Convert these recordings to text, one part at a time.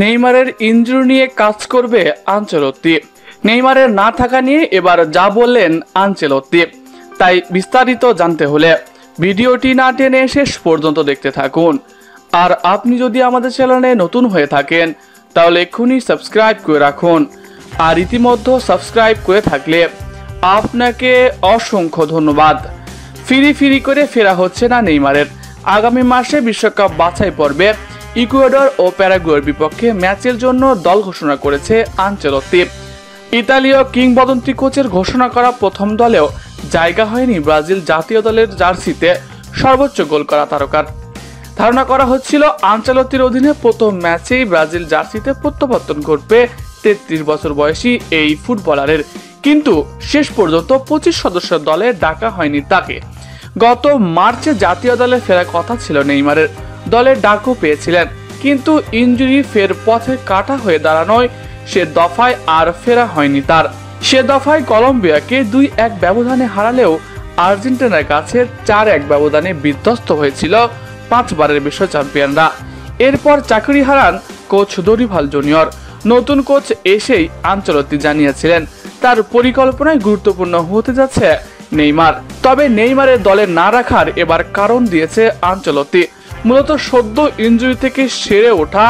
নেইমারের ইনজুরি নিয়ে কাজ করবে আনচেলত্তি। নেইমারের না থাকা নিয়ে এবার যা বললেন আনচেলত্তি, তাই বিস্তারিত জানতে হলে ভিডিওটি না টেনে শেষ পর্যন্ত দেখতে থাকুন। আর আপনি যদি আমাদের চ্যানেলে নতুন হয়ে থাকেন তাহলে এক্ষুনি সাবস্ক্রাইব করে রাখুন। আর ইতিমধ্যে সাবস্ক্রাইব করে থাকলে আপনাকে অসংখ্য ধন্যবাদ। ফিরি করে ফেরা হচ্ছে না নেইমারের। আগামী মাসে বিশ্বকাপ বাছাই পর্বে ইকুয়েডর ও প্যারাগুয়ের বিপক্ষে ম্যাচের জন্য দল ঘোষণা করেছে আনচেলত্তি। ইতালীয় কিংবদন্তি কোচের ঘোষণা করা প্রথম দলেও জায়গা হয়নি ব্রাজিল জাতীয় দলের জার্সিতে সর্বোচ্চ গোল করা তারকার। ধারণা করা হচ্ছিল আনচেলত্তির অধীনে প্রথম ম্যাচেই ব্রাজিল জার্সিতে প্রত্যাবর্তন ঘটবে 33 বছর বয়সী এই ফুটবলারের, কিন্তু শেষ পর্যন্ত 25 সদস্যের দলে ডাকা হয়নি তাকে। গত মার্চে জাতীয় দলে ফেরার কথা ছিল নেইমারের, দলের ডাকও পেয়েছিলেন, কিন্তু ইনজুরি ফের পথে কাটা হয়ে দাঁড়ানোয় সে দফায় আর ফেরা হয়নি তার। সে দফায় কলম্বিয়াকে 2-1 ব্যবধানে হারালেও আর্জেন্টিনার কাছে 4-1 ব্যবধানে বিধ্বস্ত হয়েছিল 5 বারের বিশ্ব চ্যাম্পিয়নরা। এরপর চাকরি হারান কোচ দরিভাল জুনিয়র। নতুন কোচ এসেই আনচেলত্তি জানিয়েছিলেন তার পরিকল্পনায় গুরুত্বপূর্ণ হতে যাচ্ছে নেইমার। তবে নেইমারের দলে না রাখার এবার কারণ দিয়েছে আনচেলত্তি। মূলত সদ্য ইনজুরি থেকে সেরে ওঠা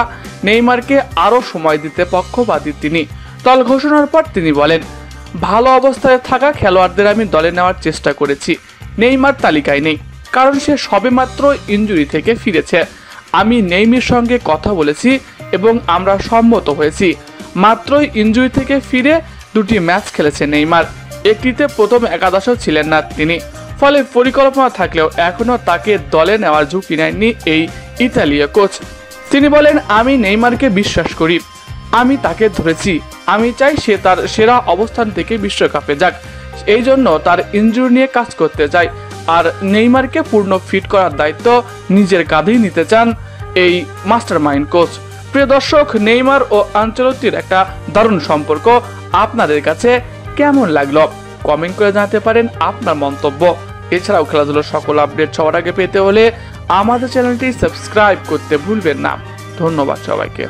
নেইমারকে আরও সময় দিতে পক্ষপাতী তিনি। দল ঘোষণার পর তিনি বলেন, ভালো অবস্থায় থাকা খেলোয়াড়দের আমি দলে নেওয়ার চেষ্টা করেছি। নেইমার তালিকায় নেই, কারণ সে সবেমাত্র ইনজুরি থেকে ফিরেছে। আমি নেইমারের সঙ্গে কথা বলেছি এবং আমরা সম্মত হয়েছি। মাত্রই ইনজুরি থেকে ফিরে 2টি ম্যাচ খেলেছে নেইমার, একটিতে প্রথম একাদশও ছিলেন না তিনি। ফলে পরিকল্পনা থাকলেও এখনো তাকে দলে নেওয়ার ঝুঁকি নেননি এই ইতালীয় কোচ। তিনি বলেন, আমি নেইমারকে বিশ্বাস করি, আমি তাকে ধরেছি, আমি চাই সে তার সেরা অবস্থান থেকে বিশ্বকাপে যাক, এই জন্য তার ইনজুরি নিয়ে কাজ করতে চাই। আর নেইমারকে পূর্ণ ফিট করার দায়িত্ব নিজের কাঁধেই নিতে চান এই মাস্টারমাইন্ড কোচ। প্রিয় দর্শক, নেইমার ও আনচেলত্তির একটা দারুণ সম্পর্ক আপনাদের কাছে কেমন লাগলো কমেন্ট করে জানাতে পারেন আপনার মন্তব্য। এছাড়াও খেলাধুলার সকল আপডেট সবার আগে পেতে হলে আমাদের চ্যানেলটি সাবস্ক্রাইব করতে ভুলবেন না। ধন্যবাদ সবাইকে।